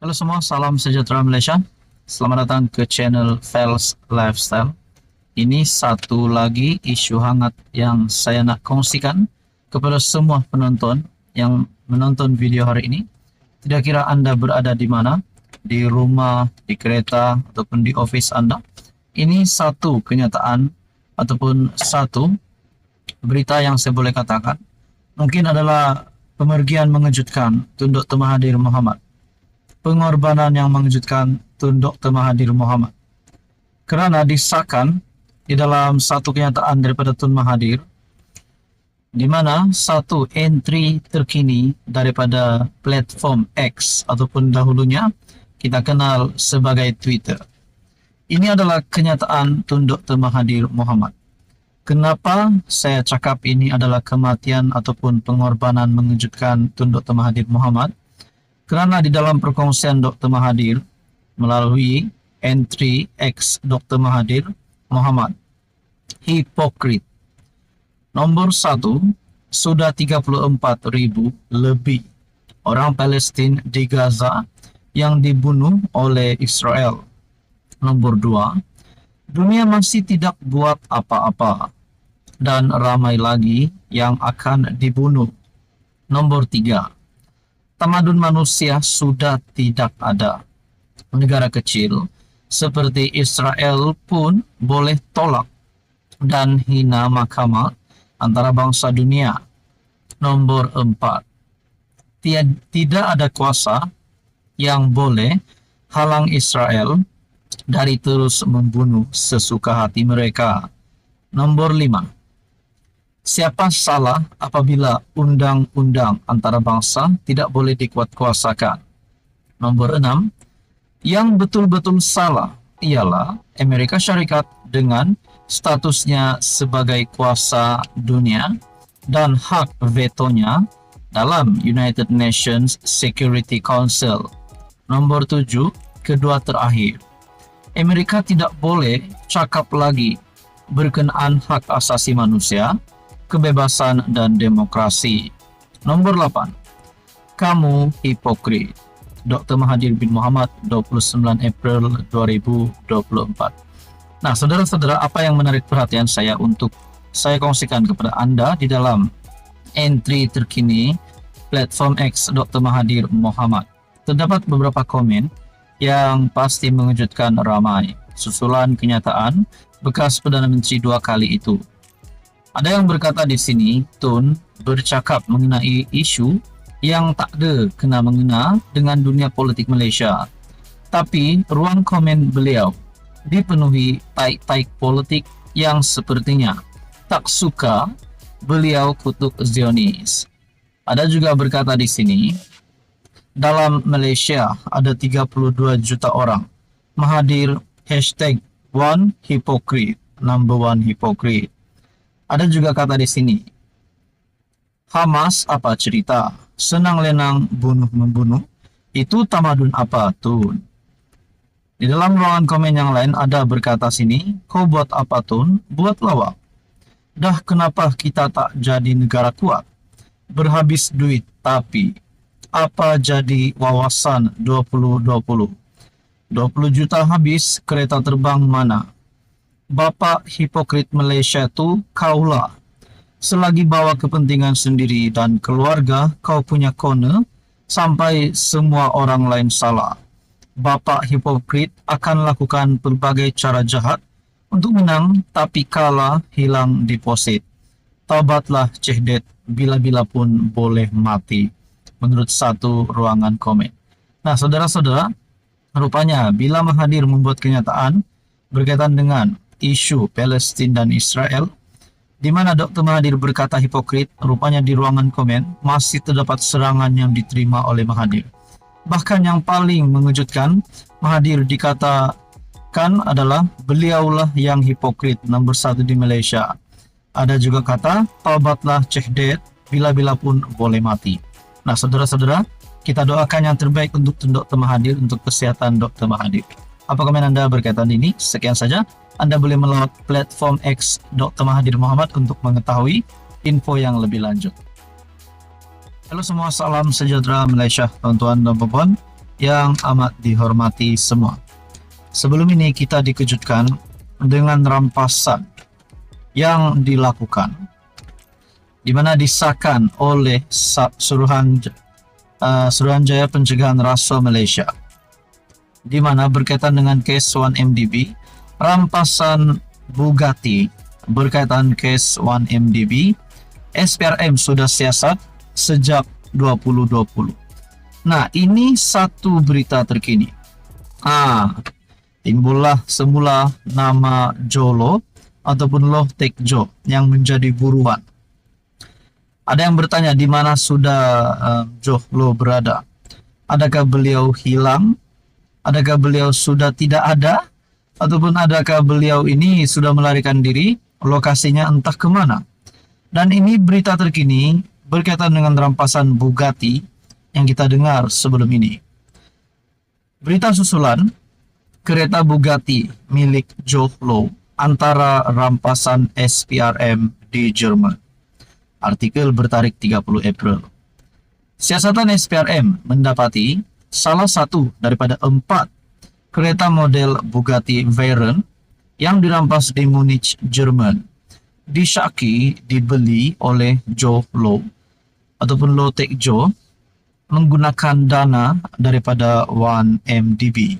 Halo semua, salam sejahtera Malaysia. Selamat datang ke channel Fels Lifestyle. Ini satu lagi isu hangat yang saya nak kongsikan kepada semua penonton yang menonton video hari ini. Tidak kira Anda berada di mana, di rumah, di kereta, ataupun di office Anda. Ini satu kenyataan ataupun satu berita yang saya boleh katakan mungkin adalah pemergian mengejutkan Tun Dr. Mahathir Mohamad. Pengorbanan yang mengejutkan Tun Dr. Mahathir Mohamad. Kerana disahkan di dalam satu kenyataan daripada Tun Mahathir, di mana satu entry terkini daripada platform X ataupun dahulunya kita kenal sebagai Twitter. Ini adalah kenyataan Tun Dr. Mahathir Mohamad. Kenapa saya cakap ini adalah kematian ataupun pengorbanan mengejutkan Tun Dr. Mahathir Mohamad? Kerana di dalam perkongsian Dr. Mahathir melalui entry X Dr. Mahathir Mohamad, hipokrit. Nombor 1, sudah 34,000 lebih orang Palestin di Gaza yang dibunuh oleh Israel. Nombor 2, dunia masih tidak buat apa-apa dan ramai lagi yang akan dibunuh. Nombor 3, tamadun manusia sudah tidak ada. Negara kecil seperti Israel pun boleh tolak dan hina mahkamah antarabangsa dunia. Nombor 4, tidak ada kuasa yang boleh halang Israel dari terus membunuh sesuka hati mereka. Nombor 5, siapa salah apabila undang-undang antarabangsa tidak boleh dikuatkuasakan. Nombor 6, yang betul-betul salah ialah Amerika Syarikat dengan statusnya sebagai kuasa dunia dan hak vetonya dalam United Nations Security Council. Nomor 7, kedua terakhir, Amerika tidak boleh cakap lagi berkenaan hak asasi manusia, kebebasan dan demokrasi. Nomor 8, kamu hipokrit. Dr. Mahathir bin Mohamad, 29 April 2024. Nah, saudara-saudara, apa yang menarik perhatian saya untuk saya kongsikan kepada Anda di dalam entry terkini platform X Dr. Mahathir Mohamad. Terdapat beberapa komen yang pasti mengejutkan ramai susulan kenyataan bekas Perdana Menteri 2 kali itu. Ada yang berkata di sini, Tun bercakap mengenai isu yang tak ada kena-mengena dengan dunia politik Malaysia. Tapi ruang komen beliau dipenuhi taik-taik politik yang sepertinya tak suka beliau kutuk Zionis. Ada juga berkata di sini, dalam Malaysia ada 32 juta orang. Mahathir #1 hypocrite, number 1 hypocrite. Ada juga kata di sini, Hamas apa cerita? Senang lenang bunuh-membunuh. Itu tamadun apa, Tun? Di dalam ruangan komen yang lain ada berkata sini, kau buat apa, Tun? Buat lawak. Dah kenapa kita tak jadi negara kuat? Berhabis duit, tapi apa jadi wawasan 2020? 20 juta habis, kereta terbang mana? Bapak hipokrit Malaysia tu kaulah. Selagi bawa kepentingan sendiri dan keluarga, kau punya corner sampai semua orang lain salah. Bapak hipokrit akan lakukan pelbagai cara jahat untuk menang, tapi kalah hilang deposit. Taubatlah cehdet, bila-bila pun boleh mati. Menurut satu ruangan komen. Nah, saudara-saudara, rupanya bila Mahathir membuat kenyataan berkaitan dengan isu Palestin dan Israel, di mana Dr. Mahathir berkata hipokrit, rupanya di ruangan komen masih terdapat serangan yang diterima oleh Mahathir. Bahkan yang paling mengejutkan, Mahathir dikatakan adalah beliaulah yang hipokrit nombor 1 di Malaysia. Ada juga kata, taubatlah cehdet, bila-bila pun boleh mati. Nah, saudara-saudara, kita doakan yang terbaik untuk Dr. Mahathir, untuk kesehatan Dr. Mahathir. Apa komen Anda berkaitan ini? Sekian saja. Anda boleh melawat platform X Dr. Mahathir Mohamad untuk mengetahui info yang lebih lanjut. Halo semua, salam sejahtera Malaysia, tuan-tuan dan puan-puan. yang amat dihormati semua. Sebelum ini kita dikejutkan dengan rampasan yang dilakukan, di mana disahkan oleh Suruhanjaya Pencegahan Rasuah Malaysia, di mana berkaitan dengan kes 1MDB, rampasan Bugatti berkaitan kes 1MDB, SPRM sudah siasat sejak 2020. Nah, ini satu berita terkini. Timbullah semula nama Jolo ataupun Loh Teck Jo yang menjadi buruan. Ada yang bertanya di mana sudah Jolo berada. Adakah beliau hilang? Adakah beliau sudah tidak ada? Ataupun adakah beliau ini sudah melarikan diri? Lokasinya entah kemana. Dan ini berita terkini berkaitan dengan rampasan Bugatti yang kita dengar sebelum ini. Berita susulan, kereta Bugatti milik Jolo antara rampasan SPRM di Jerman. Artikel bertarik 30 April. Siasatan SPRM mendapati salah satu daripada 4 kereta model Bugatti Veyron yang dirampas di Munich, Jerman, disyaki dibeli oleh Jolo ataupun Loh Teck Jo menggunakan dana daripada 1MDB.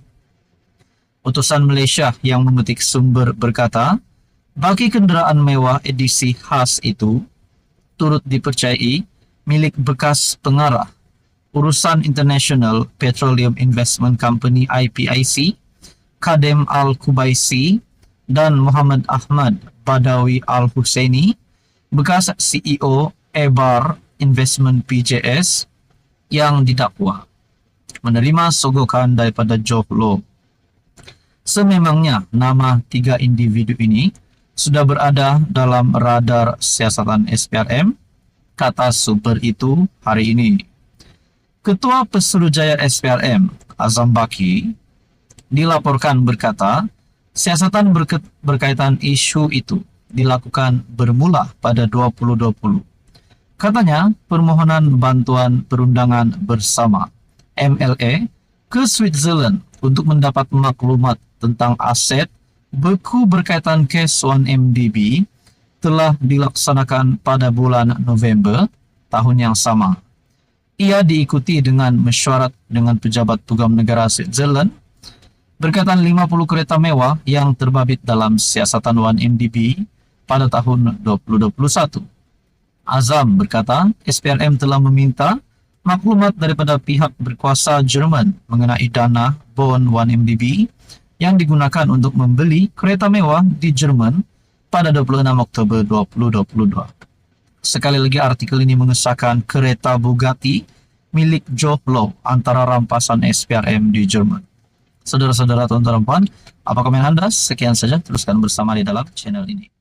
Utusan Malaysia yang memetik sumber berkata, bagi kenderaan mewah edisi khas itu turut dipercayai milik bekas pengarah Urusan International Petroleum Investment Company IPIC, Kadem Al-Kubaisi dan Muhammad Ahmad Badawi Al-Husaini, bekas CEO Ebar Investment PJS, yang didakwa menerima sogokan daripada Jolo. Sememangnya nama 3 individu ini sudah berada dalam radar siasatan SPRM, kata sumber itu hari ini. Ketua Pesuruhjaya SPRM, Azam Baki, dilaporkan berkata, siasatan berkaitan isu itu dilakukan bermula pada 2020. Katanya, permohonan bantuan perundangan bersama MLA ke Switzerland untuk mendapat maklumat tentang aset beku berkaitan kes 1MDB telah dilaksanakan pada bulan November tahun yang sama. Ia diikuti dengan mesyuarat dengan pejabat Tugam Negara Switzerland berkaitan 50 kereta mewah yang terbabit dalam siasatan 1MDB pada tahun 2021. Azam berkata, SPRM telah meminta maklumat daripada pihak berkuasa Jerman mengenai dana bond 1MDB yang digunakan untuk membeli kereta mewah di Jerman pada 26 Oktober 2022. Sekali lagi artikel ini mengesahkan kereta Bugatti milik Jolo antara rampasan SPRM di Jerman. Saudara-saudara, tuan-tuan dan puan, apa komen Anda? Sekian saja, teruskan bersama di dalam channel ini.